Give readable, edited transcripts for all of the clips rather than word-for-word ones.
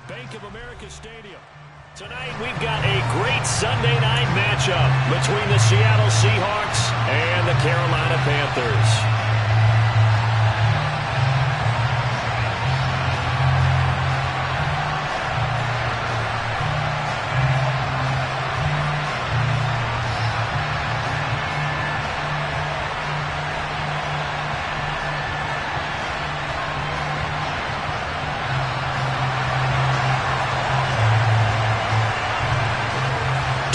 Bank of America Stadium. Tonight we've got a great Sunday night matchup between the Seattle Seahawks and the Carolina Panthers.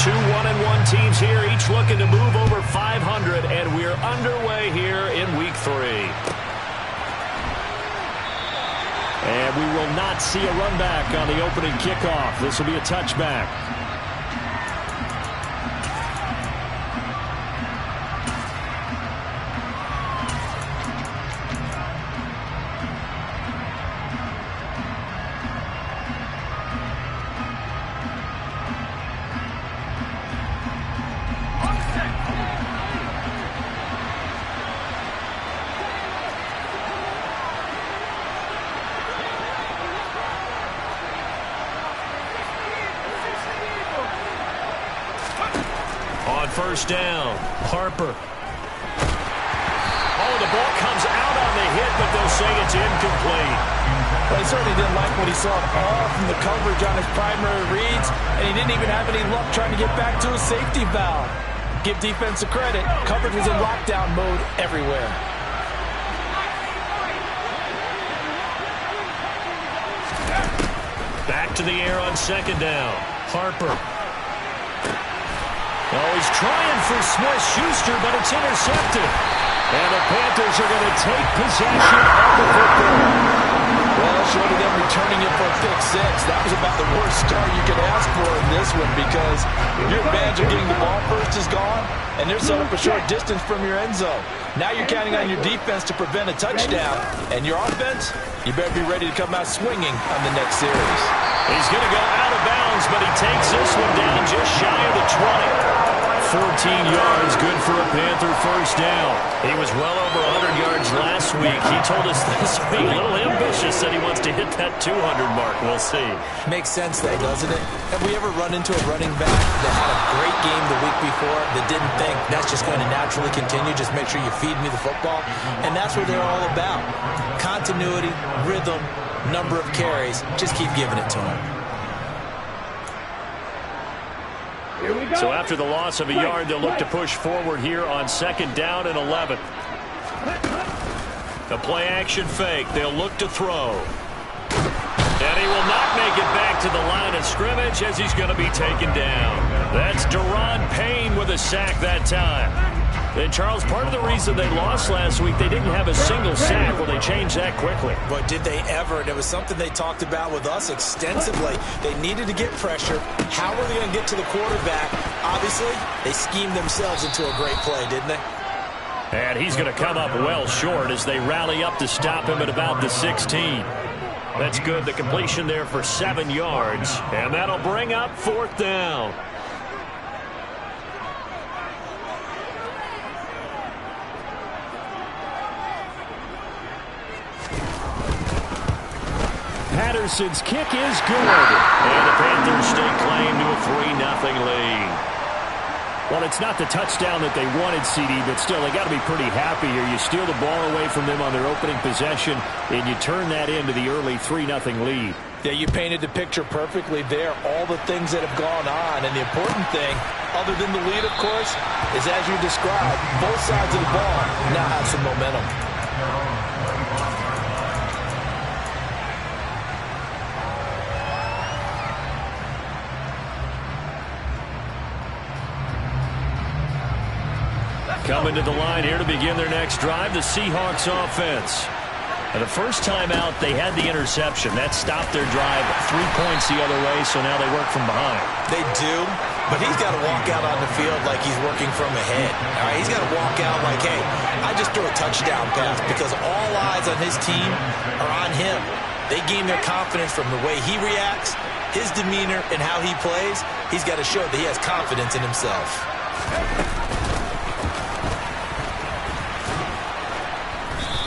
2-1-1 teams here, each looking to move over 500, and we're underway here in Week 3. And we will not see a run back on the opening kickoff. This will be a touchback. On first down, Harper. Oh, the ball comes out on the hit, but they'll say it's incomplete. Well, he certainly didn't like what he saw all from the coverage on his primary reads, and he didn't even have any luck trying to get back to his safety valve. Give defense a credit. Coverage was in lockdown mode everywhere. Back to the air on second down, Harper. Oh, he's trying for Smith-Schuster, but it's intercepted. And the Panthers are going to take possession of the football. Well, short of them returning it for a pick six, that was about the worst start you could ask for in this one, because your advantage of getting the ball first is gone, and they're set up a short distance from your end zone. Now you're counting on your defense to prevent a touchdown, and your offense, you better be ready to come out swinging on the next series. He's going to go out of bounds, but he takes this one down just shy of the 20. 14 yards, good for a Panther first down. He was well over 100 yards last week. He told us this week, a little ambitious, said he wants to hit that 200 mark. We'll see. Makes sense, though, doesn't it? Have we ever run into a running back that had a great game the week before that didn't think that's just going to naturally continue, just make sure you feed me the football? And that's what they're all about. Continuity, rhythm, number of carries. Just keep giving it to him. So after the loss of a yard, they'll look to push forward here on second down and 11. The play action fake. They'll look to throw. And he will not make it back to the line of scrimmage as he's going to be taken down. That's Daron Payne with a sack that time. And, Charles, part of the reason they lost last week, they didn't have a single sack. Well, they changed that quickly. But did they ever? And it was something they talked about with us extensively. They needed to get pressure. How were they going to get to the quarterback? Obviously, they schemed themselves into a great play, didn't they? And he's going to come up well short as they rally up to stop him at about the 16. That's good. The completion there for 7 yards. And that'll bring up fourth down. Patterson's kick is good. And the Panthers stake claim to a 3-0 lead. Well, it's not the touchdown that they wanted, CD, but still, they got to be pretty happy here. You steal the ball away from them on their opening possession, and you turn that into the early 3-0 lead. Yeah, you painted the picture perfectly there, all the things that have gone on. And the important thing, other than the lead, of course, is as you described, both sides of the ball now have some momentum. Coming to the line here to begin their next drive, the Seahawks offense. And the first time out, they had the interception. That stopped their drive 3 points the other way, so now they work from behind. They do, but he's got to walk out on the field like he's working from ahead. All right, he's got to walk out like, hey, I just threw a touchdown pass, because all eyes on his team are on him. They gain their confidence from the way he reacts, his demeanor, and how he plays. He's got to show that he has confidence in himself.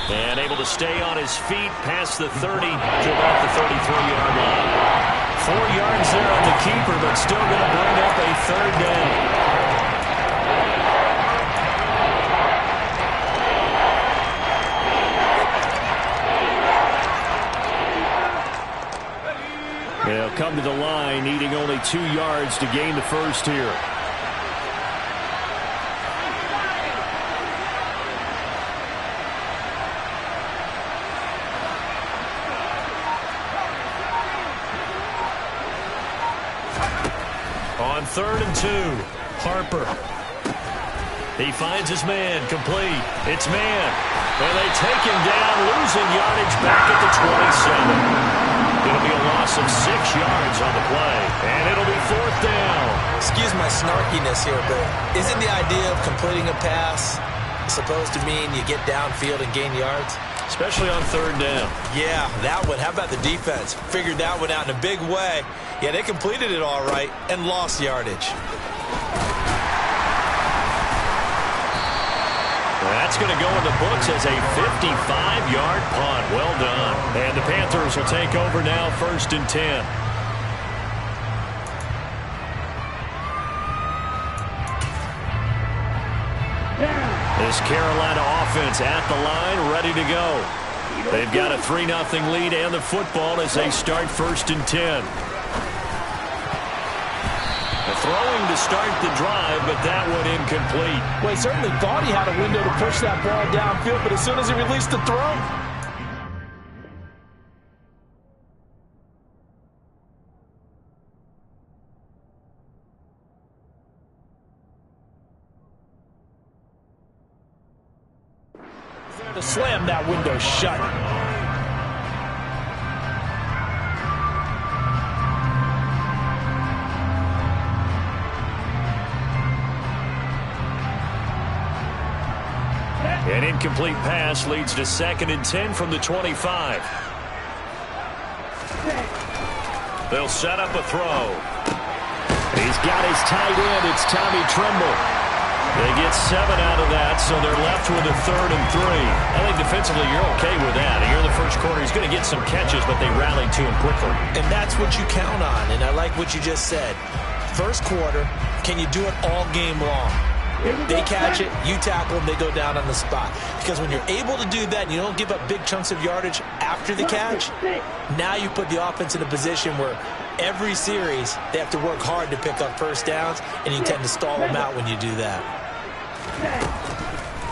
And able to stay on his feet past the 30 to about the 33-yard line. 4 yards there on the keeper, but still going to bring up a third down. They'll come to the line, needing only 2 yards to gain the first here. On 3rd and 2, Harper. He finds his man, complete. It's man. And they take him down, losing yardage back at the 27. It'll be a loss of 6 yards on the play, and it'll be 4th down. Excuse my snarkiness here, but isn't the idea of completing a pass supposed to mean you get downfield and gain yards? Especially on 3rd down. Yeah, that one. How about the defense? Figured that one out in a big way. Yeah, they completed it all right and lost yardage. That's going to go in the books as a 55-yard punt. Well done. And the Panthers will take over now, 1st and 10. This Carolina offense at the line, ready to go. They've got a 3-0 lead and the football as they start 1st and 10. Throwing to start the drive, but that one incomplete. Well, he certainly thought he had a window to push that ball downfield, but as soon as he released the throw, to slam that window shut. An incomplete pass leads to 2nd and 10 from the 25. They'll set up a throw. He's got his tight end. It's Tommy Tremble. They get 7 out of that, so they're left with a 3rd and 3. I think defensively you're okay with that. Here in the first quarter, he's going to get some catches, but they rallied to him quickly. And that's what you count on, and I like what you just said. First quarter, can you do it all game long? They catch it, you tackle them, they go down on the spot. Because when you're able to do that and you don't give up big chunks of yardage after the catch, now you put the offense in a position where every series they have to work hard to pick up first downs, and you tend to stall them out when you do that.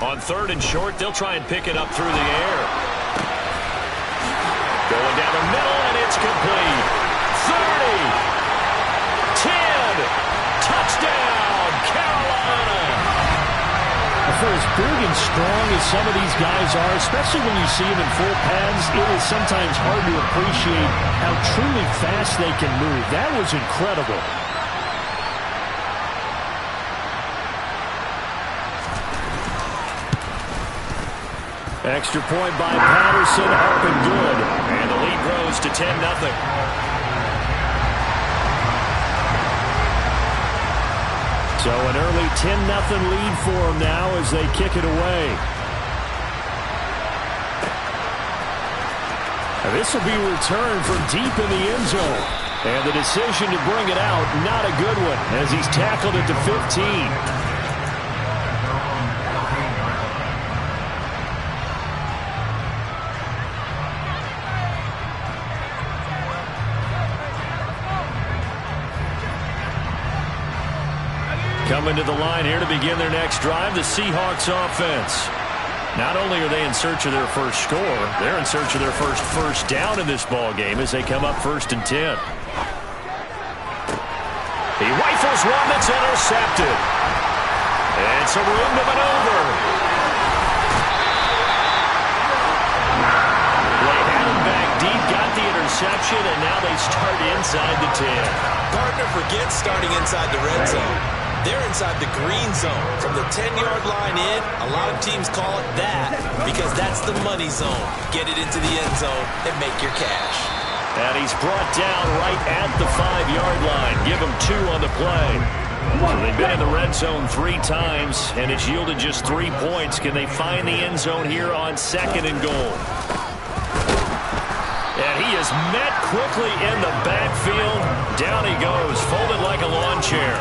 On 3rd and short, they'll try and pick it up through the air. Going down the middle, and it's complete. 30, 10, touchdown, Carolina. For as big and strong as some of these guys are, especially when you see them in full pads, it is sometimes hard to appreciate how truly fast they can move. That was incredible. Extra point by Patterson, up and good. And the lead grows to 10-0. So an early 10-0 lead for them now as they kick it away. And this will be returned from deep in the end zone. And the decision to bring it out, not a good one, as he's tackled at the 15. Coming to the line here to begin their next drive, the Seahawks offense. Not only are they in search of their first score, they're in search of their first down in this ball game as they come up 1st and 10. He rifles one that's intercepted. And some room to maneuver. They had him back deep, got the interception, and now they start inside the 10. Partner forgets starting inside the red zone. They're inside the green zone. From the 10-yard line in, a lot of teams call it that because that's the money zone. Get it into the end zone and make your cash. And he's brought down right at the 5-yard line. Give him 2 on the play. So they've been in the red zone 3 times, and it's yielded just 3 points. Can they find the end zone here on 2nd and goal? And he He is met quickly in the backfield. Down he goes, folded like a lawn chair.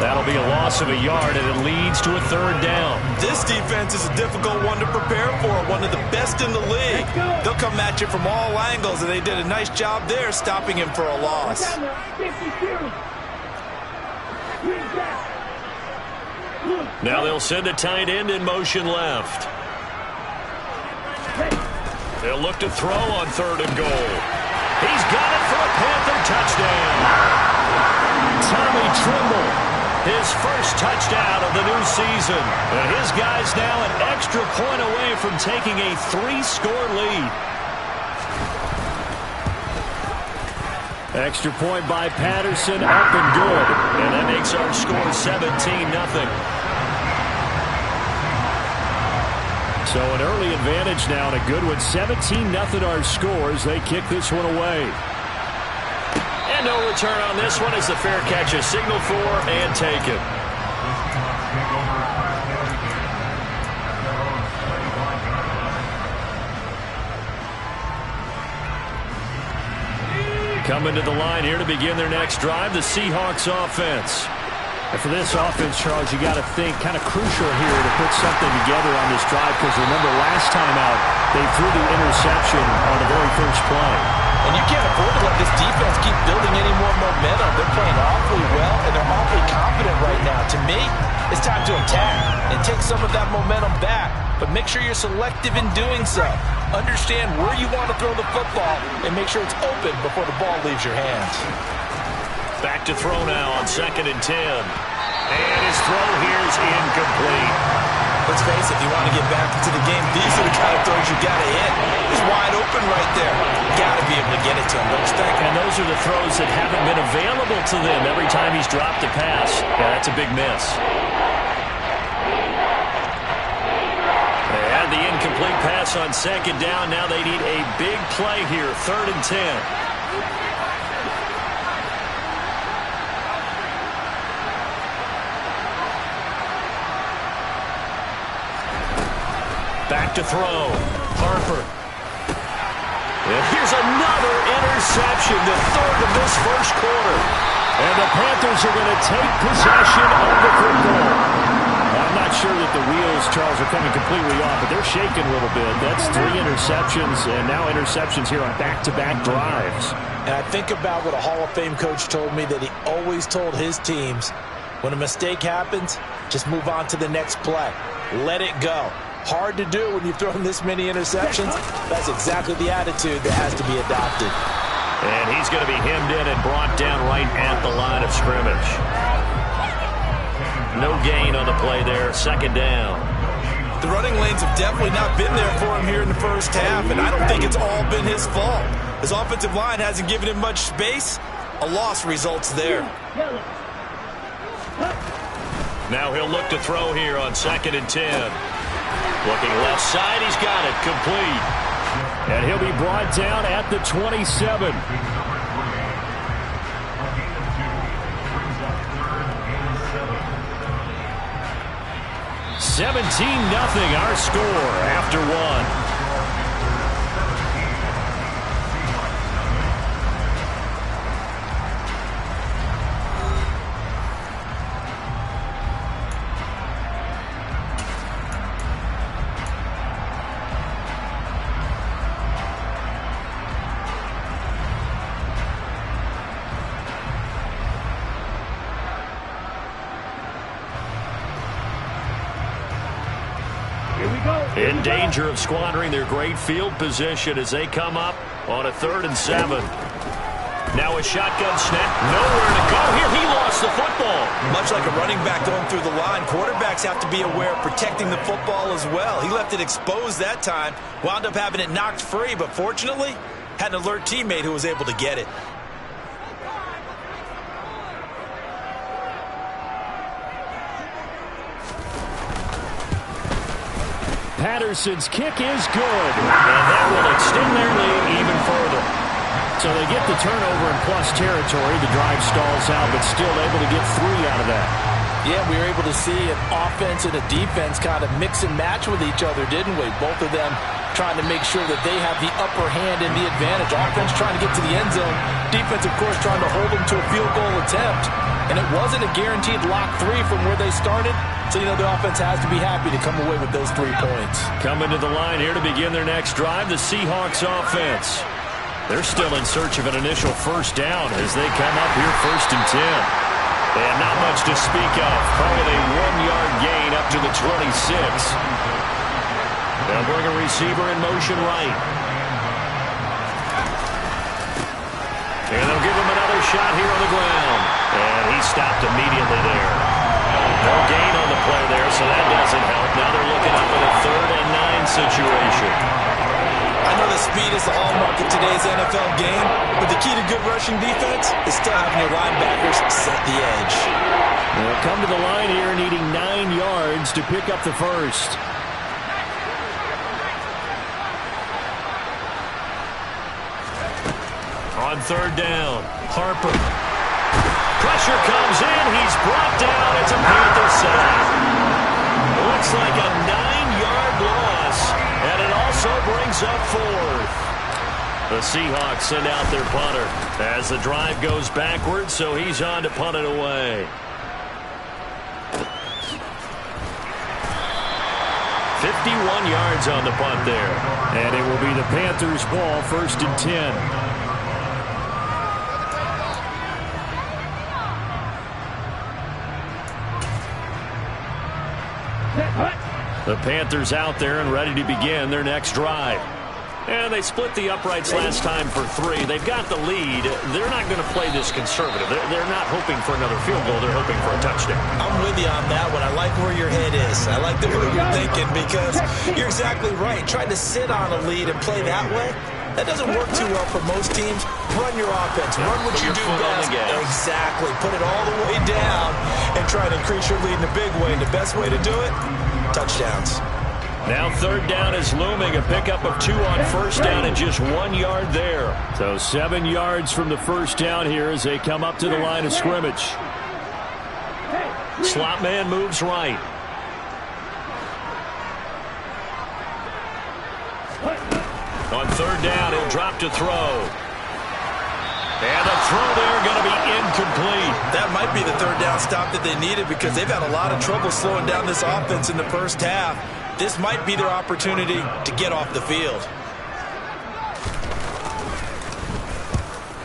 That'll be a loss of a yard, and it leads to a third down. This defense is a difficult one to prepare for, one of the best in the league. They'll come at you from all angles, and they did a nice job there stopping him for a loss. Now they'll send a tight end in motion left. They'll look to throw on 3rd and goal. He's got it for a Panther touchdown. Tommy Tremble, his first touchdown of the new season. And his guy's now an extra point away from taking a 3-score lead. Extra point by Patterson, up and good. And that makes our score 17-0. So an early advantage now and a good one. 17-0 our scores. They kick this one away. And no return on this one as the fair catch is signaled for and taken. Coming to the line here to begin their next drive, the Seahawks offense. And for this offense, Charles, you got to think kind of crucial here to put something together on this drive, because remember last time out they threw the interception on the very first play. And you can't afford to let this defense keep building any more momentum. They're playing awfully well, and they're awfully confident right now. To me, it's time to attack and take some of that momentum back. But make sure you're selective in doing so. Understand where you want to throw the football and make sure it's open before the ball leaves your hands. Back to throw now on 2nd and 10. And his throw here is incomplete. Let's face it, if you want to get back into the game, these are the kind of throws you got to hit. He's wide open right there. Got to be able to get it to him, don't you think? And those are the throws that haven't been available to them every time he's dropped a pass. Yeah, that's a big miss. They had the incomplete pass on 2nd down. Now they need a big play here, 3rd and 10. Back to throw. Harper. And here's another interception, the 3rd of this first quarter. And the Panthers are going to take possession of the football. I'm not sure that the wheels, Charles, are coming completely off, but they're shaking a little bit. That's 3 interceptions, and now interceptions here on back-to-back drives. And I think about what a Hall of Fame coach told me, that he always told his teams, when a mistake happens, just move on to the next play. Let it go. Hard to do when you've thrown this many interceptions. That's exactly the attitude that has to be adopted. And he's going to be hemmed in and brought down right at the line of scrimmage. No gain on the play there. 2nd down. The running lanes have definitely not been there for him here in the first half, and I don't think it's all been his fault. His offensive line hasn't given him much space. A loss results there. Now he'll look to throw here on 2nd and 10. Looking left side, he's got it, complete. And he'll be brought down at the 27. $17-0 our score after 1. In danger of squandering their great field position as they come up on a 3rd and 7. Now a shotgun snap. Nowhere to go here. He lost the football. Much like a running back going through the line, quarterbacks have to be aware of protecting the football as well. He left it exposed that time. Wound up having it knocked free, but fortunately, had an alert teammate who was able to get it. Patterson's kick is good, and that will extend their lead even further. So they get the turnover in plus territory. The drive stalls out, but still able to get 3 out of that. Yeah, we were able to see an offense and a defense kind of mix and match with each other, didn't we? Both of them trying to make sure that they have the upper hand and the advantage. Offense trying to get to the end zone. Defense, of course, trying to hold them to a field goal attempt. And it wasn't a guaranteed lock 3 from where they started. So, you know, the offense has to be happy to come away with those 3 points. Coming to the line here to begin their next drive, the Seahawks offense. They're still in search of an initial first down as they come up here 1st and 10. And not much to speak of. Probably a 1-yard gain up to the 26. They'll bring a receiver in motion right. And they'll give him another shot here on the ground. And he stopped immediately there. No gain on the play there, so that doesn't help. Now they're looking up at a 3rd and 9 situation. I know the speed is the hallmark of today's NFL game, but the key to good rushing defense is still having your linebackers set the edge. They'll come to the line here needing 9 yards to pick up the first. On 3rd down, Harper. Pressure comes in. He's brought down. It's a Panther sack. Looks like a 9-yard loss, and it also brings up 4th. The Seahawks send out their punter as the drive goes backwards, so he's on to punt it away. 51 yards on the punt there. And it will be the Panthers' ball, 1st and 10. The Panthers out there and ready to begin their next drive. And they split the uprights last time for 3. They've got the lead. They're not going to play this conservative. They're not hoping for another field goal. They're hoping for a touchdown. I'm with you on that one. I like where your head is. I like the way you're thinking because you're exactly right. Trying to sit on a lead and play that way, that doesn't work too well for most teams. Run your offense. Run what you do best. Exactly. Put it all the way down and try to increase your lead in a big way. And the best way to do it, touchdowns. Now 3rd down is looming. A pickup of 2 on 1st down and just 1 yard there. So 7 yards from the first down here as they come up to the line of scrimmage. Slot man moves right. On 3rd down, he'll drop to throw. And the throw there going to be incomplete. That might be the 3rd down stop that they needed because they've had a lot of trouble slowing down this offense in the first half. This might be their opportunity to get off the field.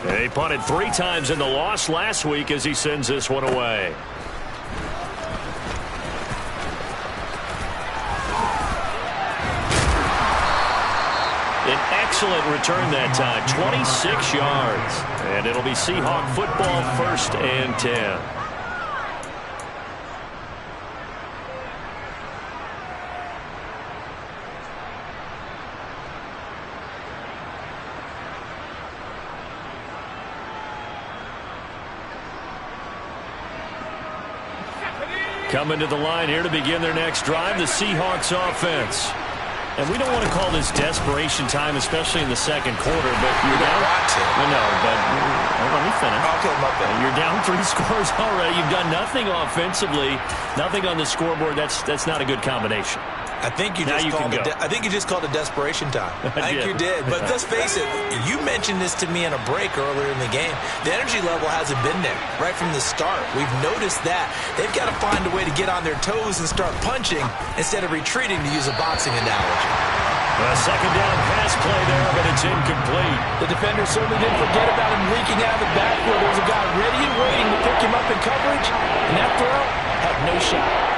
They punted 3 times in the loss last week as he sends this one away. An excellent return that time, 26 yards. And it'll be Seahawk football, 1st and 10. Coming to the line here to begin their next drive, the Seahawks offense. And we don't want to call this desperation time, especially in the 2nd quarter, but you're down. I know, but let me finish. Okay, my bad. You're down 3 scores already. You've done nothing offensively, nothing on the scoreboard. That's not a good combination. I think you just called it desperation time. I think you did. But let's face it, you mentioned this to me in a break earlier in the game. The energy level hasn't been there right from the start. We've noticed that. They've got to find a way to get on their toes and start punching instead of retreating, to use a boxing analogy. A 2nd down pass play there, but it's incomplete. The defender certainly didn't forget about him leaking out of the backfield. There was a guy ready and waiting to pick him up in coverage, and that throw had no shot.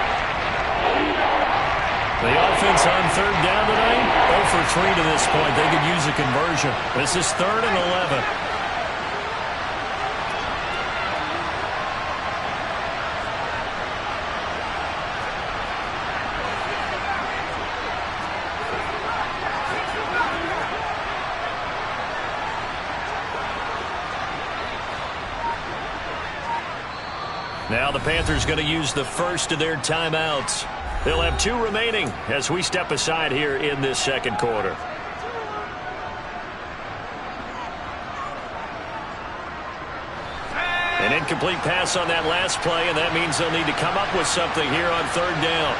The offense on 3rd down tonight, 0 for 3 to this point. They could use a conversion. This is 3rd and 11. Now the Panthers going to use the first of their timeouts. They'll have 2 remaining as we step aside here in this 2nd quarter. An incomplete pass on that last play, and that means they'll need to come up with something here on 3rd down.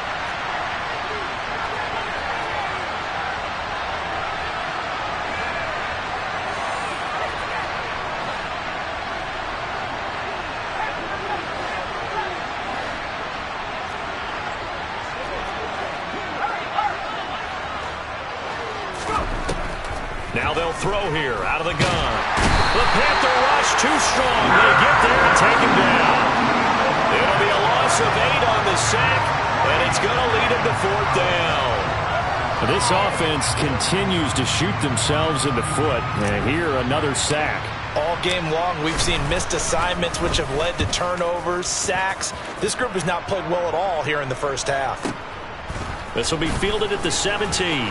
Now they'll throw here out of the gun. The Panther rush too strong. They get there and take him down. It'll be a loss of 8 on the sack, and it's going to lead him to 4th down. This offense continues to shoot themselves in the foot. And here, another sack. All game long, we've seen missed assignments, which have led to turnovers, sacks. This group has not played well at all here in the first half. This will be fielded at the 17.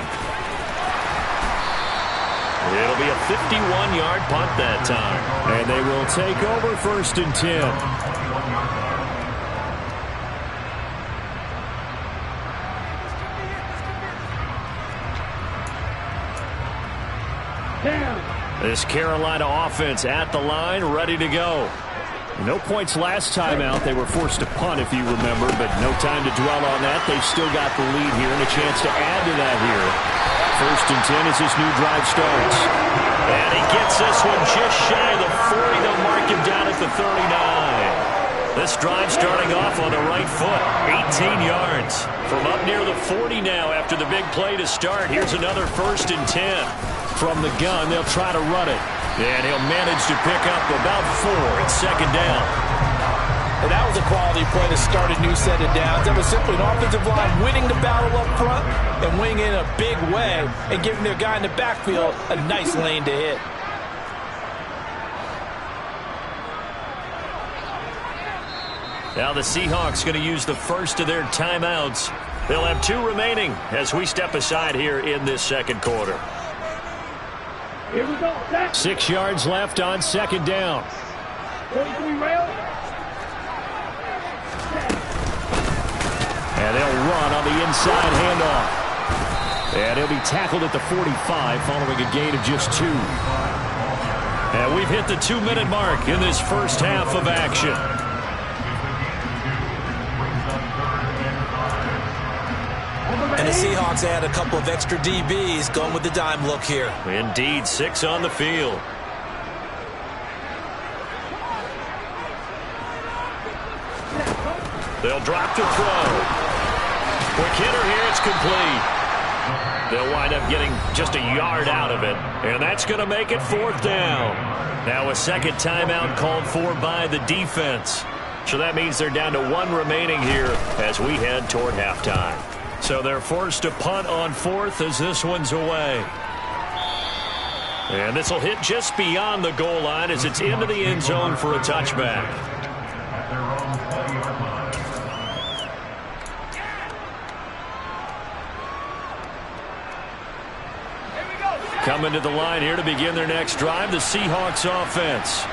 It'll be a 51-yard punt that time. And they will take over 1st and 10. This Carolina offense at the line, ready to go. No points last time out. They were forced to punt, if you remember, but no time to dwell on that. They've still got the lead here and a chance to add to that here. 1st and 10 as this new drive starts. And he gets this one just shy of the 40. They'll mark him down at the 39. This drive starting off on the right foot, 18 yards. From up near the 40 now after the big play to start. Here's another 1st and 10. From the gun, they'll try to run it. And he'll manage to pick up about 4 at 2nd down. And that was a quality play to start a new set of downs. That was simply an offensive line winning the battle up front and winning in a big way and giving their guy in the backfield a nice lane to hit. Now the Seahawks going to use the first of their timeouts. They'll have 2 remaining as we step aside here in this 2nd quarter. Here we go. 6 yards left on 2nd down. And they'll run on the inside handoff. And he'll be tackled at the 45 following a gain of just 2. And we've hit the 2-minute mark in this first half of action. And the Seahawks add a couple of extra DBs going with the dime look here. Indeed, 6 on the field. They'll drop to throw. Quick hitter here, it's complete. They'll wind up getting just a yard out of it, and that's going to make it 4th down. Now a 2nd timeout called for by the defense. So that means they're down to 1 remaining here as we head toward halftime. So they're forced to punt on 4th as this one's away. And this will hit just beyond the goal line as it's into the end zone for a touchback. Coming to the line here to begin their next drive, the Seahawks offense.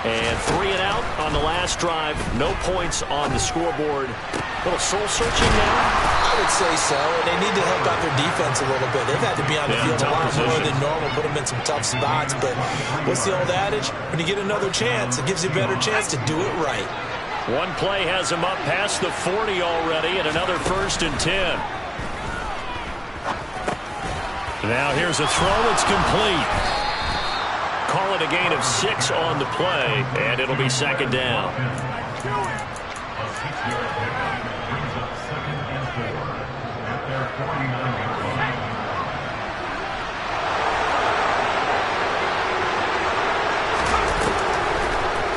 And 3 and out on the last drive. No points on the scoreboard. A little soul-searching now? I would say so. And they need to help out their defense a little bit. They've had to be on the field a lot more than normal, put them in some tough spots. But what's the old adage? When you get another chance, it gives you a better chance to do it right. One play has them up past the 40 already, and another 1st and 10. Now here's a throw. It's complete. Call it a gain of 6 on the play, and it'll be 2nd down.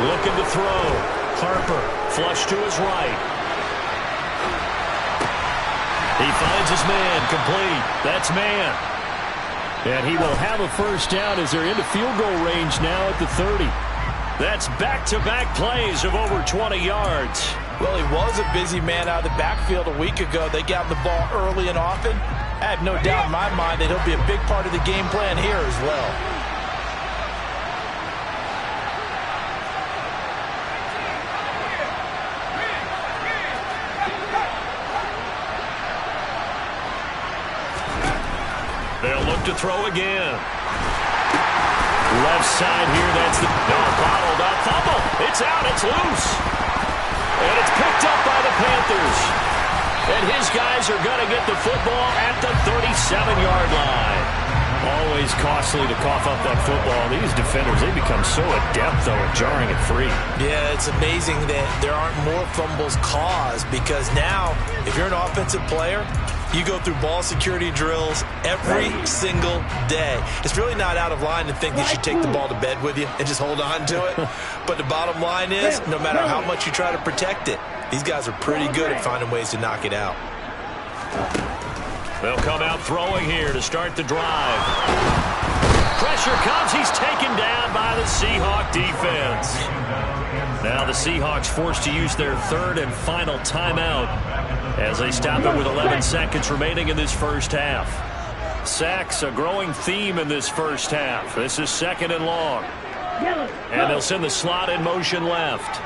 Looking to throw. Harper, flush to his right. He finds his man, complete. That's man. And he will have a 1st down as they're into field goal range now at the 30. That's back-to-back plays of over 20 yards. Well, he was a busy man out of the backfield a week ago. They got the ball early and often. I have no doubt in my mind that he'll be a big part of the game plan here as well. They'll look to throw again. Left side here, that's the bottled up fumble. It's out, it's loose. And it's picked up by the Panthers. And his guys are going to get the football at the 37-yard line. Always costly to cough up that football. These defenders, they become so adept, though, at jarring it free. Yeah, it's amazing that there aren't more fumbles caused because now, if you're an offensive player, You go through ball security drills every single day. It's really not out of line to think that you take the ball to bed with you and just hold on to it. But the bottom line is, no matter how much you try to protect it, these guys are pretty good at finding ways to knock it out. They'll come out throwing here to start the drive. Pressure comes. He's taken down by the Seahawk defense. Now the Seahawks forced to use their third and final timeout as they stop it with 11 seconds remaining in this first half. Sacks, a growing theme in this first half. This is 2nd and long. And they'll send the slot in motion left.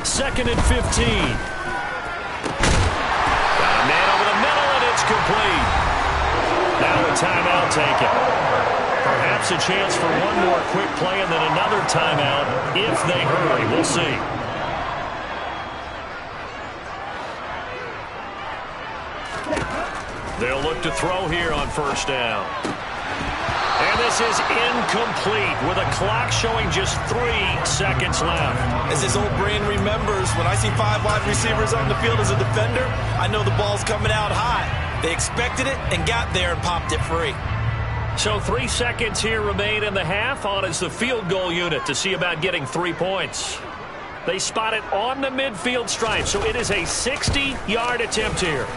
2nd and 15. Got a man over the middle, and it's complete. Now a timeout taken. Perhaps a chance for one more quick play and then another timeout if they hurry. We'll see. They'll look to throw here on first down. And this is incomplete with a clock showing just 3 seconds left. As his old brain remembers, when I see 5 wide receivers on the field as a defender, I know the ball's coming out high. They expected it and got there and popped it free. So 3 seconds here remain in the half. On is the field goal unit to see about getting 3 points. They spot it on the midfield stripe, so it is a 60-yard attempt here.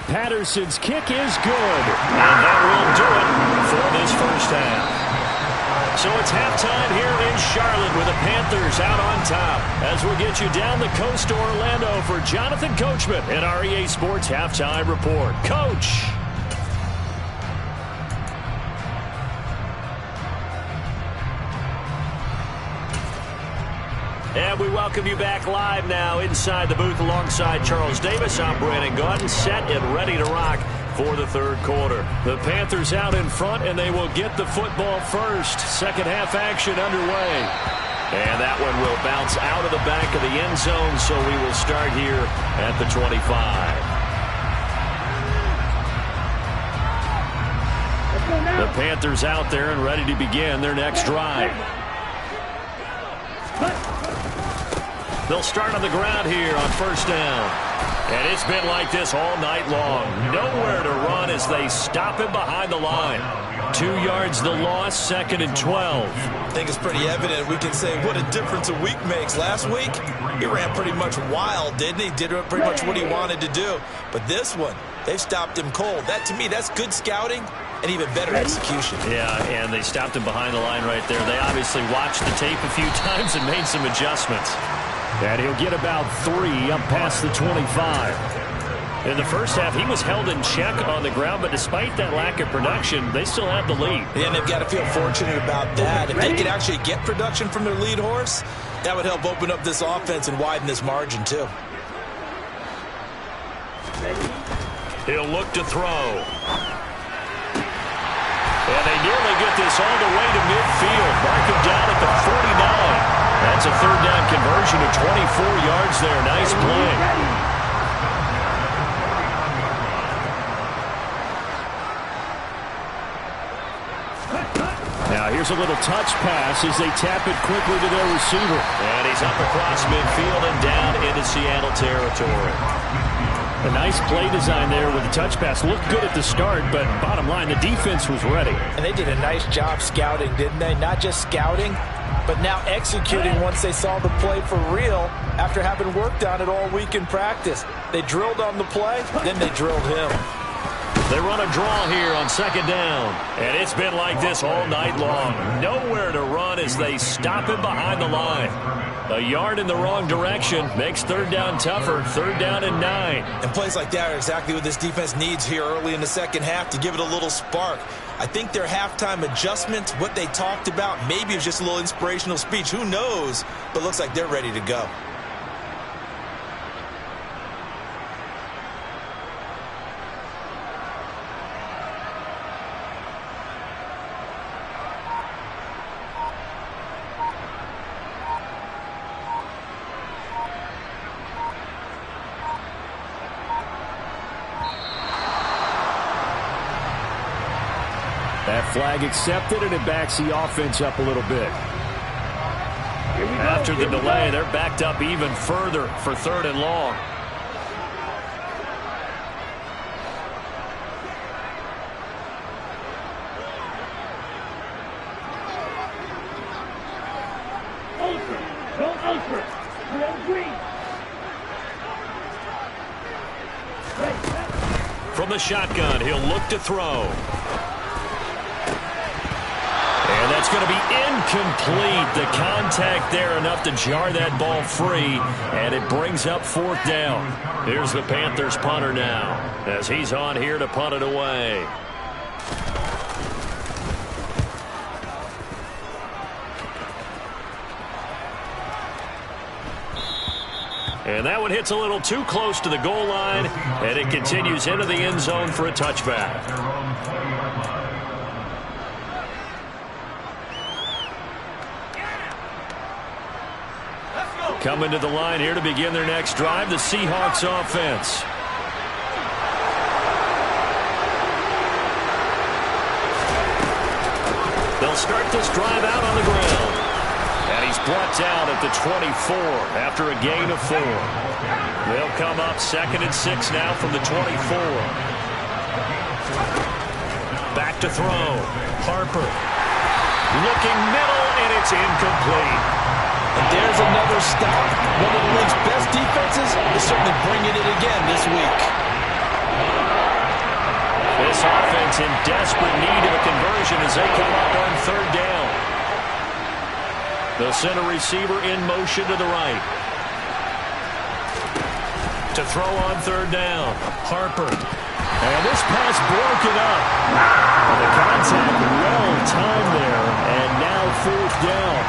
Patterson's kick is good. And that will do it for this first half. So it's halftime here in Charlotte with the Panthers out on top. As we'll get you down the coast to Orlando for Jonathan Coachman in our EA Sports Halftime Report. Coach. And we welcome you back live now inside the booth alongside Charles Davis. I'm Brandon Gaudin, set and ready to rock for the third quarter. The Panthers out in front, and they will get the football first. Second half action underway. And that one will bounce out of the back of the end zone, so we will start here at the 25. The Panthers out there and ready to begin their next drive. They'll start on the ground here on first down. And it's been like this all night long. Nowhere to run as they stop him behind the line. 2 yards the loss, 2nd and 12. I think it's pretty evident. We can say what a difference a week makes. Last week, he ran pretty much wild, didn't he? Did pretty much what he wanted to do. But this one, they've stopped him cold. That, to me, that's good scouting and even better execution. Yeah, and they stopped him behind the line right there. They obviously watched the tape a few times and made some adjustments. And he'll get about 3 up past the 25. In the first half, he was held in check on the ground, but despite that lack of production, they still have the lead. And they've got to feel fortunate about that. If they can actually get production from their lead horse, that would help open up this offense and widen this margin, too. He'll look to throw. And they nearly get this all the way to midfield. Mark him down at the 49. That's a third down conversion of 24 yards there. Nice play. Now here's a little touch pass as they tap it quickly to their receiver. And he's up across midfield and down into Seattle territory. A nice play design there with the touch pass. Looked good at the start, but bottom line, the defense was ready. And they did a nice job scouting, didn't they? Not just scouting, but now executing once they saw the play for real after having worked on it all week in practice. They drilled on the play, then they drilled him. They run a draw here on second down. And it's been like this all night long. Nowhere to run as they stop him behind the line. A yard in the wrong direction makes third down tougher. Third down and 9. And plays like that are exactly what this defense needs here early in the second half to give it a little spark. I think their halftime adjustments, what they talked about, maybe it was just a little inspirational speech. Who knows? But looks like they're ready to go. That flag accepted, and it backs the offense up a little bit. After the delay, they're backed up even further for 3rd and long. From the shotgun, he'll look to throw. And that's going to be incomplete. The contact there enough to jar that ball free, and it brings up 4th down. Here's the Panthers punter now, as he's on here to punt it away. And that one hits a little too close to the goal line, and it continues into the end zone for a touchback. Coming to the line here to begin their next drive, the Seahawks offense. They'll start this drive out on the ground. And he's brought down at the 24 after a gain of 4. They'll come up 2nd and 6 now from the 24. Back to throw. Harper. Looking middle, and it's incomplete. And there's another stop. One of the league's best defenses is certainly bringing it again this week. This offense in desperate need of a conversion as they come up on 3rd down. They'll send a receiver in motion to the right. To throw on 3rd down. Harper. And this pass broken up. And the contact well timed there. And now 4th down.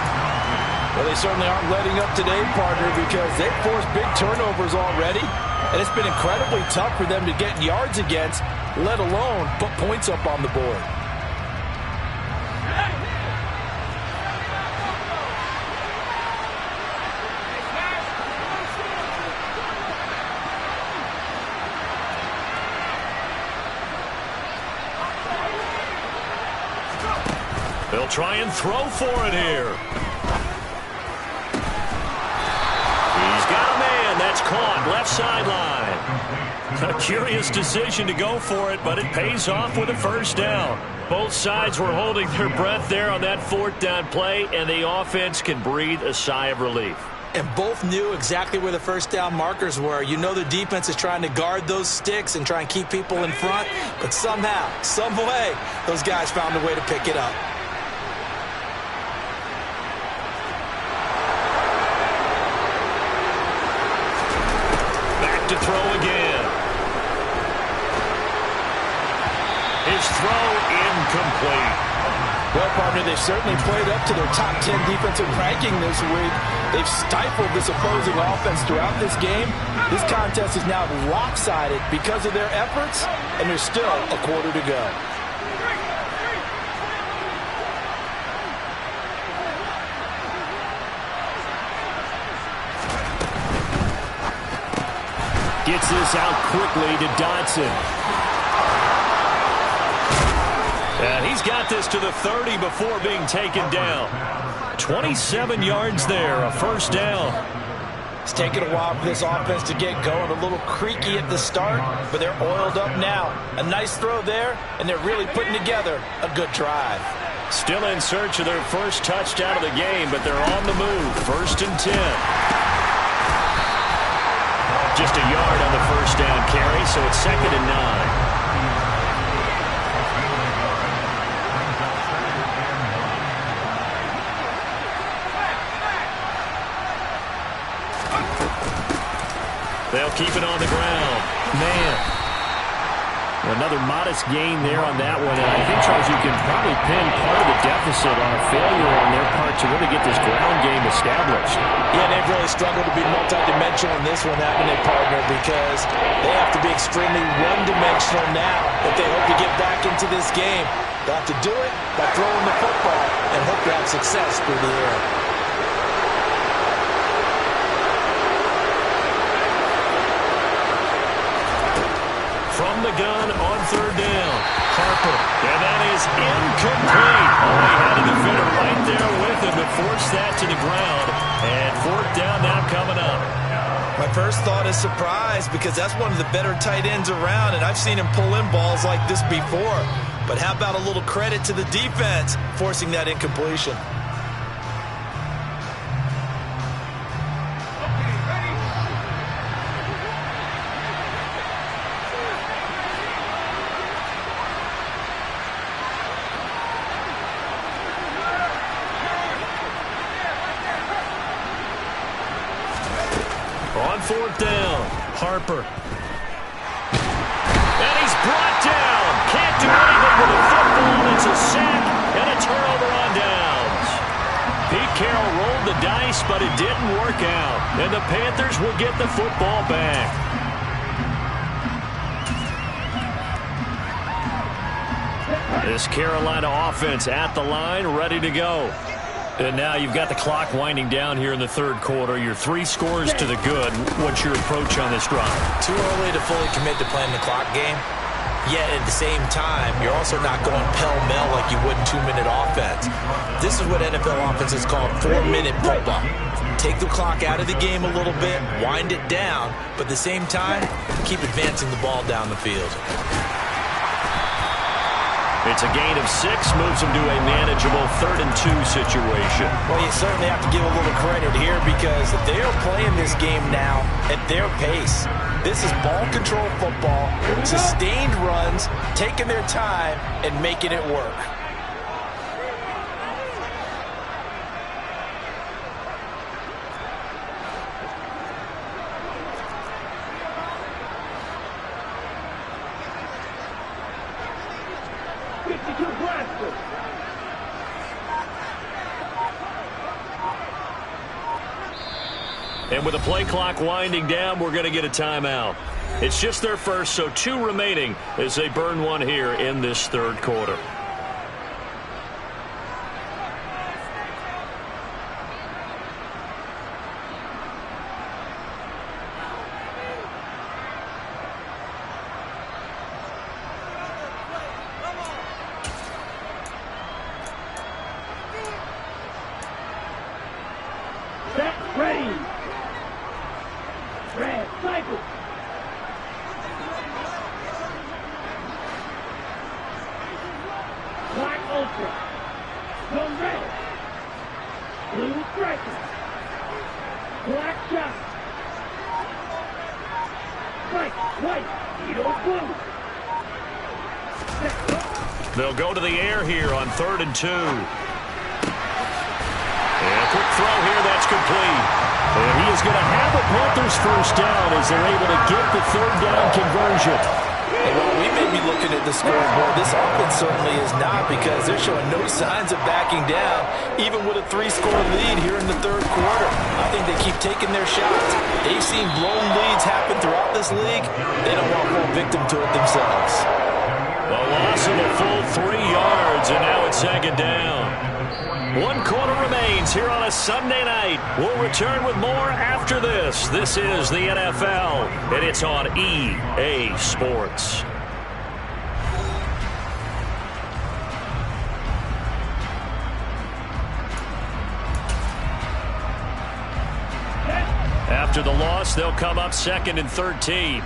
Well, they certainly aren't letting up today, partner, because they've forced big turnovers already. And it's been incredibly tough for them to get yards against, let alone put points up on the board. They'll try and throw for it here. He's got a man. That's caught. Left sideline. A curious decision to go for it, but it pays off with a 1st down. Both sides were holding their breath there on that 4th down play, and the offense can breathe a sigh of relief. And both knew exactly where the 1st down markers were. You know the defense is trying to guard those sticks and try and keep people in front, but somehow, some way, those guys found a way to pick it up. To throw again. His throw incomplete. Well, partner, they've certainly played up to their top 10 defensive ranking this week. They've stifled this opposing offense throughout this game. This contest is now lopsided because of their efforts, and there's still a quarter to go. Gets this out quickly to Dotson. And he's got this to the 30 before being taken down. 27 yards there, a 1st down. It's taken a while for this offense to get going. A little creaky at the start, but they're oiled up now. A nice throw there, and they're really putting together a good drive. Still in search of their 1st touchdown of the game, but they're on the move. 1st and 10. Just a yard on the 1st down carry, so it's 2nd and 9. They'll keep it on the ground. Man. Another modest gain there on that one. And I think, Charles, you can probably pin part of the deficit on a failure on their part to really get this ground game established. Yeah, they've really struggled to be multidimensional in this one, haven't they, partner? Because they have to be extremely one-dimensional now if they hope to get back into this game. They'll have to do it by throwing the football and hope to have success through the air. From the gun on 3rd down. Harper. And that is incomplete. Oh, he had a defender right there with him to force that to the ground. And fourth down now coming up. My first thought is surprise because that's one of the better tight ends around, and I've seen him pull in balls like this before. But how about a little credit to the defense forcing that incompletion? On fourth down, Harper. And he's brought down. Can't do anything with the football. It's a sack and a turnover on downs. Pete Carroll rolled the dice, but it didn't work out. And the Panthers will get the football back. This Carolina offense at the line, ready to go. And now you've got the clock winding down here in the third quarter. You're 3 scores to the good. What's your approach on this drive? Too early to fully commit to playing the clock game. Yet at the same time, you're also not going pell-mell like you would in 2-minute offense. This is what NFL offenses call 4-minute football. Take the clock out of the game a little bit, wind it down, but at the same time, keep advancing the ball down the field. It's a gain of 6, moves them to a manageable 3rd and 2 situation. Well, you certainly have to give a little credit here because they are playing this game now at their pace. This is ball control football, sustained runs, taking their time and making it work. And with the play clock winding down, we're going to get a timeout. It's just their first, so 2 remaining as they burn one here in this third quarter. They'll go to the air here on 3rd and 2. And a quick throw here, that's complete. And he is going to have the Panthers first down as they're able to get the 3rd down conversion. And while we may be looking at the scoreboard, this offense certainly is not because they're showing no signs of backing down, even with a 3-score lead here in the third quarter. I think they keep taking their shots. They've seen blown leads happen throughout this league. They don't want to fall victim to it themselves. A loss of a full 3 yards, and now it's 2nd down. 1 quarter remains here on a Sunday night. We'll return with more after this. This is the NFL, and it's on EA Sports. After the loss, they'll come up 2nd and 13.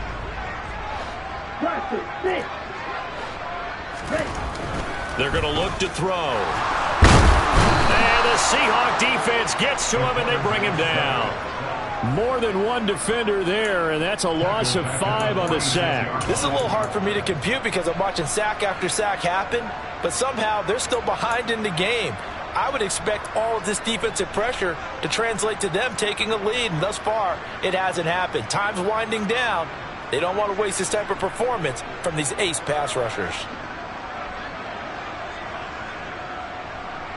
They're going to look to throw. And the Seahawk defense gets to him, and they bring him down. More than one defender there, and that's a loss of 5 on the sack. This is a little hard for me to compute because I'm watching sack after sack happen, but somehow they're still behind in the game. I would expect all of this defensive pressure to translate to them taking a lead, and thus far, it hasn't happened. Time's winding down. They don't want to waste this type of performance from these ace pass rushers.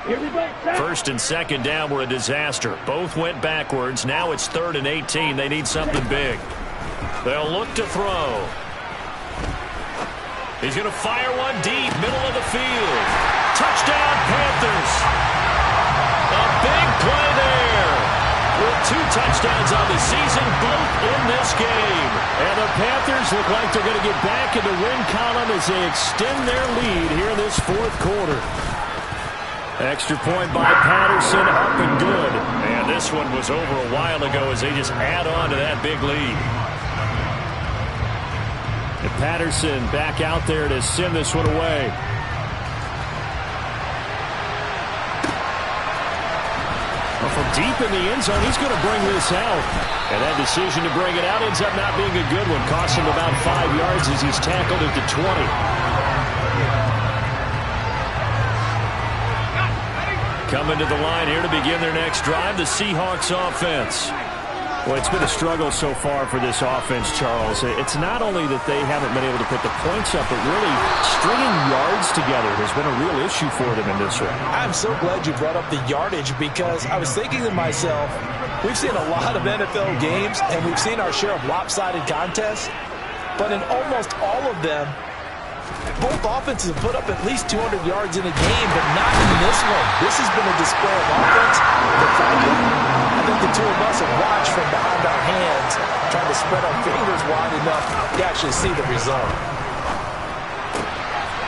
1st and 2nd down were a disaster. Both went backwards. Now it's 3rd and 18. They need something big. They'll look to throw. He's going to fire one deep, middle of the field. Touchdown, Panthers. A big play there. With 2 touchdowns on the season, both in this game. And the Panthers look like they're going to get back in the win column as they extend their lead here in this 4th quarter. Extra point by Patterson, up and good. And this one was over a while ago as they just add on to that big lead. And Patterson back out there to send this one away. Well, from deep in the end zone, he's going to bring this out. And that decision to bring it out ends up not being a good one. Cost him about 5 yards as he's tackled at the 20. Coming to the line here to begin their next drive, the Seahawks offense. Well, it's been a struggle so far for this offense, Charles. It's not only that they haven't been able to put the points up, but really stringing yards together has been a real issue for them in this one. I'm so glad you brought up the yardage because I was thinking to myself, we've seen a lot of NFL games and we've seen our share of lopsided contests, but in almost all of them, both offenses have put up at least 200 yards in a game, but not in this one. This has been a display of offense. But frankly, I think the two of us have watched from behind our hands, trying to spread our fingers wide enough to actually see the result.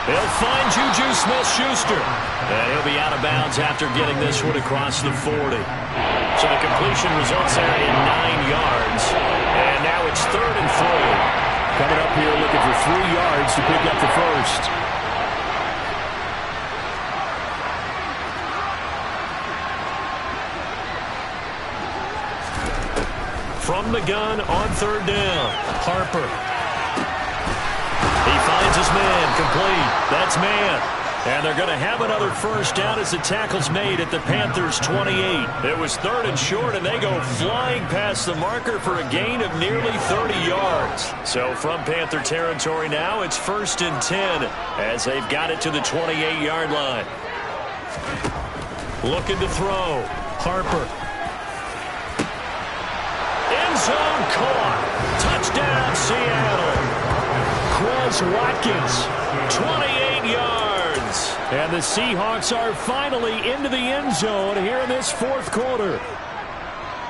They'll find Juju Smith-Schuster. And he'll be out of bounds after getting this one across the 40. So the completion results there in 9 yards. And now it's 3rd and 3. Coming up here looking for 3 yards to pick up the first. From the gun on 3rd down, Harper. He finds his man, complete. That's man. And they're going to have another first down as the tackle's made at the Panthers' 28. It was 3rd and short, and they go flying past the marker for a gain of nearly 30 yards. So from Panther territory now, it's 1st and 10 as they've got it to the 28-yard line. Looking to throw. Harper. End zone caught. Touchdown, Seattle. Quez Watkins, 28 yards. And the Seahawks are finally into the end zone here in this 4th quarter.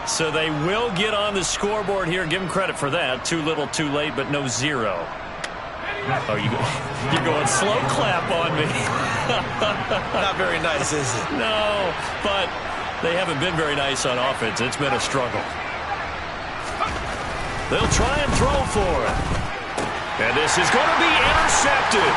So they will get on the scoreboard here. Give them credit for that. Too little, too late, but no 0. Oh, you're going slow clap on me. Not very nice, is it? No, but they haven't been very nice on offense. It's been a struggle. They'll try and throw for it. And this is going to be intercepted.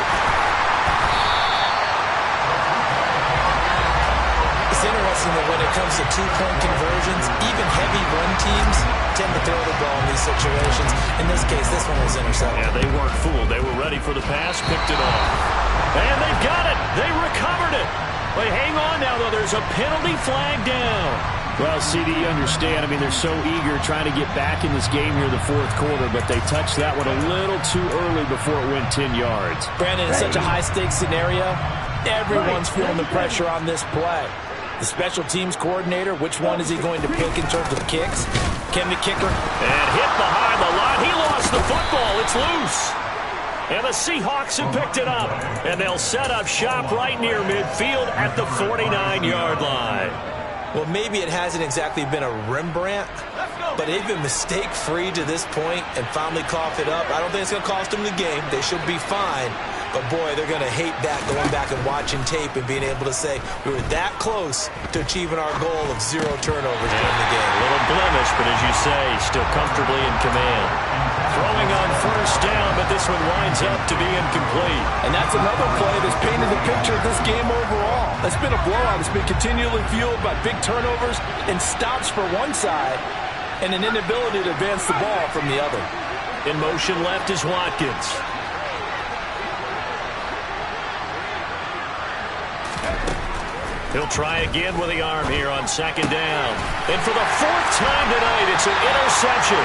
It's interesting that when it comes to two-point conversions, even heavy run teams tend to throw the ball in these situations. In this case, this one was intercepted. Yeah, they weren't fooled. They were ready for the pass, picked it off. And they've got it. They recovered it. Wait, hang on now, though. There's a penalty flag down. Well, CD, you understand. I mean, they're so eager trying to get back in this game here in the 4th quarter, but they touched that one a little too early before it went 10 yards. Brandon, in such a high-stakes scenario, everyone's feeling the pressure on this play. The special teams coordinator, which one is he going to pick in terms of kicks? Can the kicker? And hit behind the line. He lost the football. It's loose. And the Seahawks have picked it up. And they'll set up shop right near midfield at the 49-yard line. Well, maybe it hasn't exactly been a Rembrandt, but they've been mistake-free to this point and finally cough it up. I don't think it's going to cost them the game. They should be fine. But, boy, they're going to hate that, going back and watching tape and being able to say we were that close to achieving our goal of 0 turnovers during the game. A little blemish, but as you say, still comfortably in command. Throwing on 1st down, but this one winds up to be incomplete. And that's another play that's painted the picture of this game overall. It's been a blowout. It's been continually fueled by big turnovers and stops for one side and an inability to advance the ball from the other. In motion left is Watkins. He'll try again with the arm here on 2nd down. And for the 4th time tonight, it's an interception.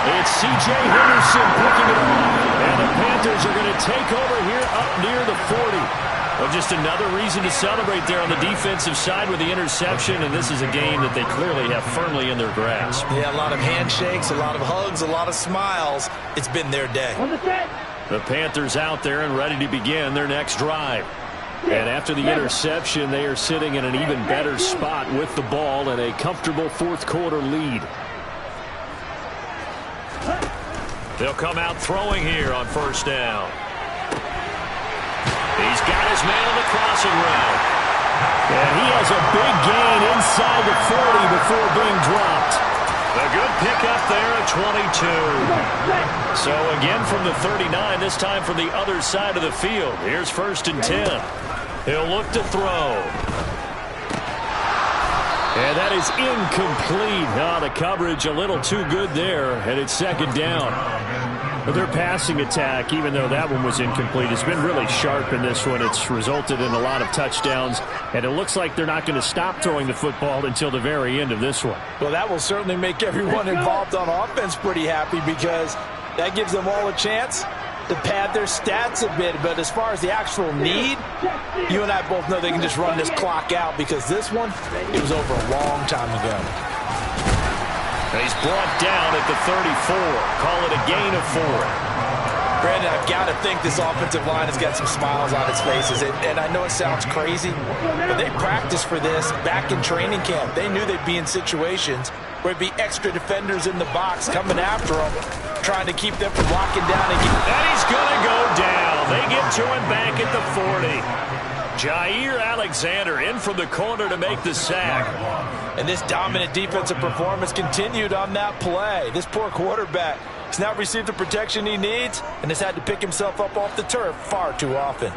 It's C.J. Henderson picking it up. And the Panthers are going to take over here up near the 40. Well, just another reason to celebrate there on the defensive side with the interception. And this is a game that they clearly have firmly in their grasp. Yeah, a lot of handshakes, a lot of hugs, a lot of smiles. It's been their day. The Panthers out there and ready to begin their next drive. And after the interception, they are sitting in an even better spot with the ball and a comfortable 4th quarter lead. They'll come out throwing here on 1st down. He's got his man on the crossing route. And he has a big gain inside the 40 before being dropped. A good pickup there at 22. So again from the 39, this time from the other side of the field. Here's 1st and 10. He'll look to throw. And that is incomplete. Oh, the coverage a little too good there, and it's 2nd down. But their passing attack, even though that one was incomplete, has been really sharp in this one. It's resulted in a lot of touchdowns, and it looks like they're not going to stop throwing the football until the very end of this one. Well, that will certainly make everyone involved on offense pretty happy because that gives them all a chance to pad their stats a bit. But as far as the actual need, you and I both know they can just run this clock out because this one, it was over a long time ago. He's brought down at the 34. Call it a gain of 4. Brandon, I've got to think this offensive line has got some smiles on its faces. And I know it sounds crazy, but they practiced for this back in training camp. They knew they'd be in situations where it'd be extra defenders in the box coming after them, trying to keep them from locking down. And he's going to go down. They get to him back at the 40. Jair Alexander in from the corner to make the sack. And this dominant defensive performance continued on that play. This poor quarterback has now received the protection he needs and has had to pick himself up off the turf far too often.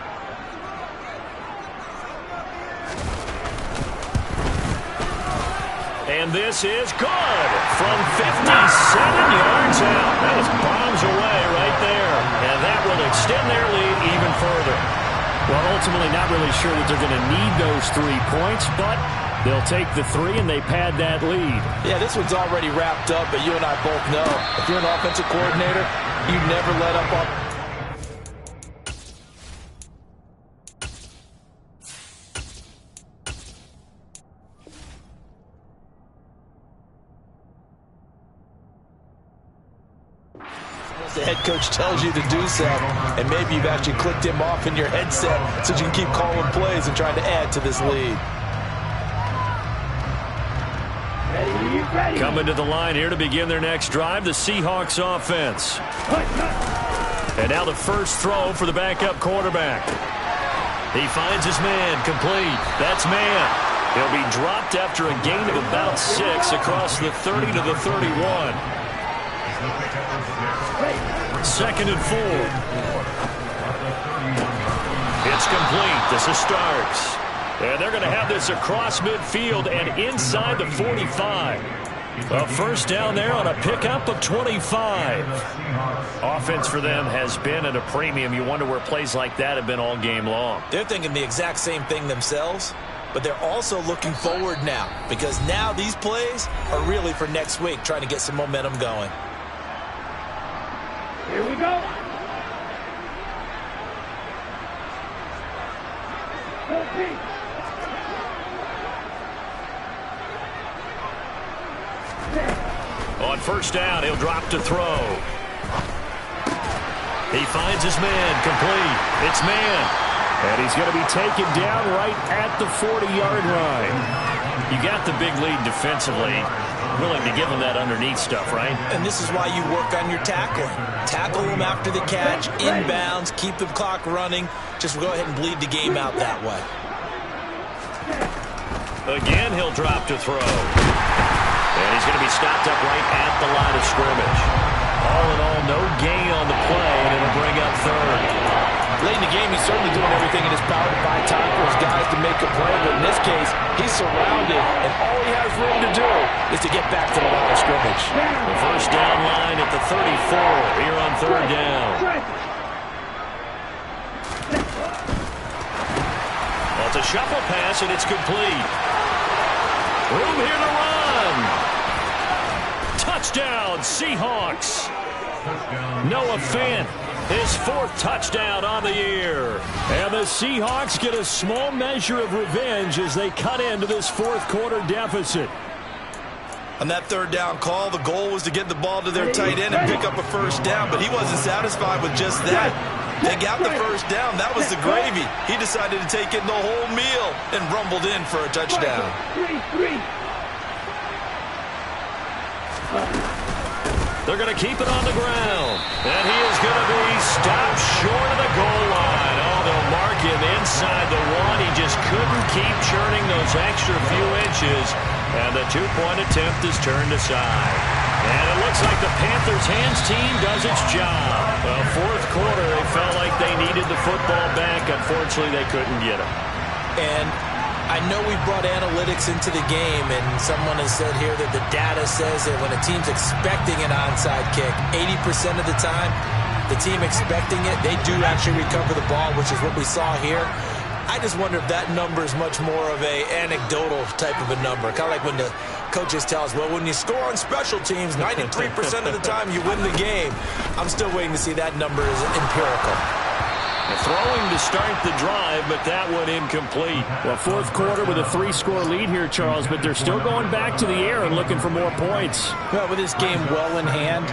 And this is good from 57 yards out. That was bombs away right there. And that will extend their lead even further. Well, ultimately not really sure that they're going to need those 3 points, but they'll take the 3 and they pad that lead. Yeah, this one's already wrapped up, but you and I both know if you're an offensive coordinator, you never let up on... The head coach tells you to do so, and maybe you've actually clicked him off in your headset so you can keep calling plays and trying to add to this lead. Coming to the line here to begin their next drive, the Seahawks offense. And now the first throw for the backup quarterback. He finds his man, complete. That's man. He'll be dropped after a gain of about 6 across the 30 to the 31. 2nd and 4. It's complete. This is Starks. And they're going to have this across midfield and inside the 45. A first down there on a pickup of 25. Offense for them has been at a premium. You wonder where plays like that have been all game long. They're thinking the exact same thing themselves, but they're also looking forward now because now these plays are really for next week, trying to get some momentum going. Here we go. On first down, he'll drop to throw. He finds his man, complete. It's man. And he's going to be taken down right at the 40-yard line. You got the big lead defensively. Willing to give him that underneath stuff, right? And this is why you work on your tackling. Tackle them after the catch, inbounds, keep the clock running. Just go ahead and bleed the game out that way. Again, he'll drop to throw. And he's going to be stopped up right at the line of scrimmage. All in all, no gain on the play, and it'll bring up 3rd. Late in the game, he's certainly doing everything in his power to buy time for his guys to make a play. But in this case, he's surrounded, and all he has room to do is to get back to the line of scrimmage. The first down line at the 34 here on 3rd down. Well, it's a shuffle pass, and it's complete. Room here to run. Touchdown, Seahawks. Noah Fant, his 4th touchdown on the year. And the Seahawks get a small measure of revenge as they cut into this 4th quarter deficit. On that 3rd down call, the goal was to get the ball to their tight end and pick up a first down, but he wasn't satisfied with just that. They got the first down. That was the gravy. He decided to take in the whole meal and rumbled in for a touchdown. They're going to keep it on the ground. And he is going to be stopped short of the goal line. Oh, they'll mark him inside the one. He just couldn't keep churning those extra few inches, and the two-point attempt is turned aside. And it looks like the Panthers' hands team does its job. Well, fourth quarter, they felt like they needed the football back. Unfortunately, they couldn't get it. And I know we brought analytics into the game, and someone has said here that the data says that when a team's expecting an onside kick, 80% of the time, the team expecting it, they do actually recover the ball, which is what we saw here. I just wonder if that number is much more of a anecdotal type of a number. Kind of like when the coaches tell us, well, when you score on special teams, 93% of the time you win the game. I'm still waiting to see that number is empirical. Throwing to start the drive, but that one incomplete. Well, fourth quarter with a 3-score lead here, Charles, but they're still going back to the air and looking for more points. Well, with this game well in hand,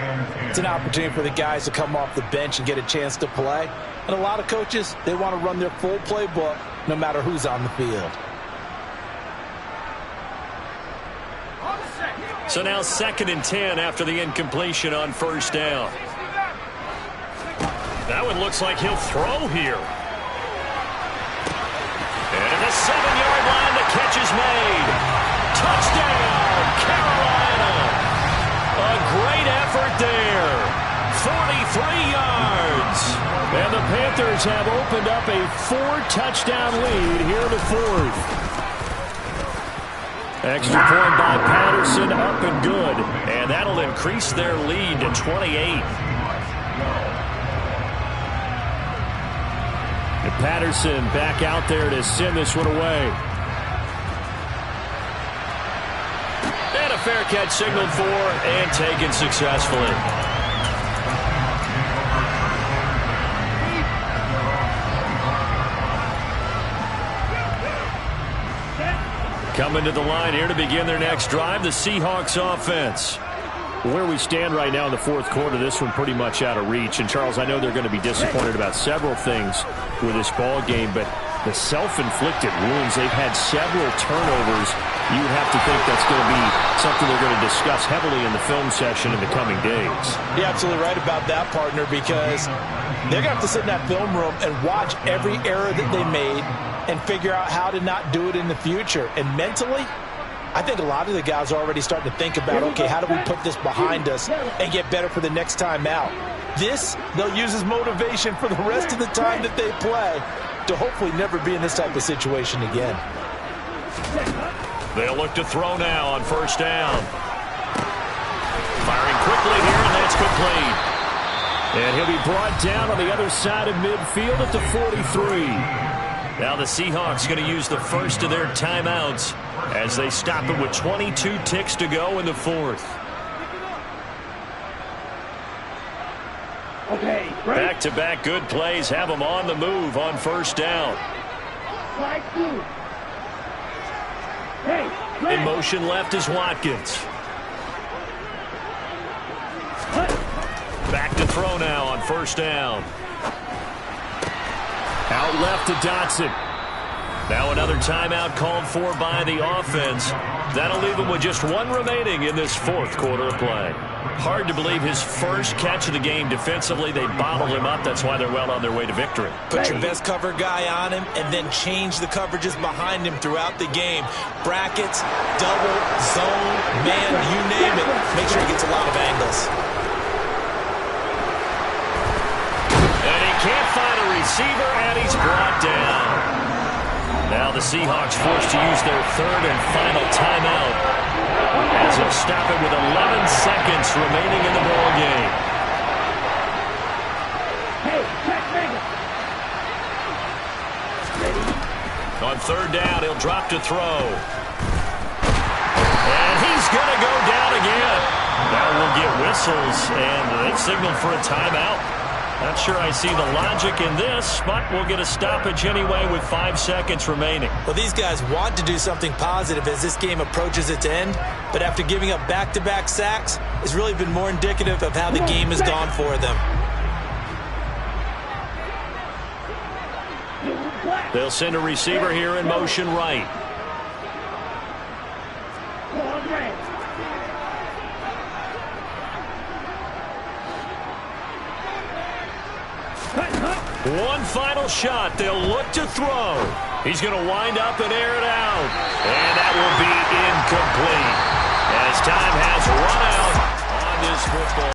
it's an opportunity for the guys to come off the bench and get a chance to play. And a lot of coaches, they want to run their full playbook no matter who's on the field. So now 2nd and 10 after the incompletion on first down. That one looks like he'll throw here. And at the 7-yard line, the catch is made. Touchdown, Carolina. A great effort there. 43 yards. And the Panthers have opened up a 4-touchdown lead here in the fourth. Extra point by Patterson, up and good. And that'll increase their lead to 28. And Patterson back out there to send this one away. And a fair catch signaled for and taken successfully. Coming to the line here to begin their next drive, the Seahawks offense. Where we stand right now in the fourth quarter, this one pretty much out of reach. And, Charles, I know they're going to be disappointed about several things with this ball game, but the self-inflicted wounds, they've had several turnovers. You have to think that's going to be something they're going to discuss heavily in the film session in the coming days. You're absolutely right about that, partner, because they're going to have to sit in that film room and watch every error that they made and figure out how to not do it in the future. And mentally, I think a lot of the guys are already starting to think about, okay, how do we put this behind us and get better for the next time out? This, they'll use as motivation for the rest of the time that they play to hopefully never be in this type of situation again. They'll look to throw now on first down. Firing quickly here, and that's complete. And he'll be brought down on the other side of midfield at the 43. Now the Seahawks going to use the first of their timeouts as they stop it with 22 ticks to go in the fourth. Okay, back-to-back good plays have them on the move on first down. In motion left is Watkins. Back to throw now on first down. Out left to Dotson. Now another timeout called for by the offense. That'll leave him with just one remaining in this fourth quarter of play. Hard to believe his first catch of the game defensively. They bottled him up. That's why they're well on their way to victory. Put your best cover guy on him and then change the coverages behind him throughout the game. Brackets, double, zone, man, you name it. Make sure he gets a lot of angles. And he can't find a receiver, and he's brought down. Now the Seahawks forced to use their third and final timeout as they'll stop it with 11 seconds remaining in the ball game. On third down, he'll drop to throw. And he's going to go down again. Now we'll get whistles, and they've signaled for a timeout. Not sure I see the logic in this, but we'll get a stoppage anyway with 5 seconds remaining. Well, these guys want to do something positive as this game approaches its end, but after giving up back-to-back sacks, it's really been more indicative of how the game has gone for them. They'll send a receiver here in motion right. One final shot. They'll look to throw. He's going to wind up and air it out.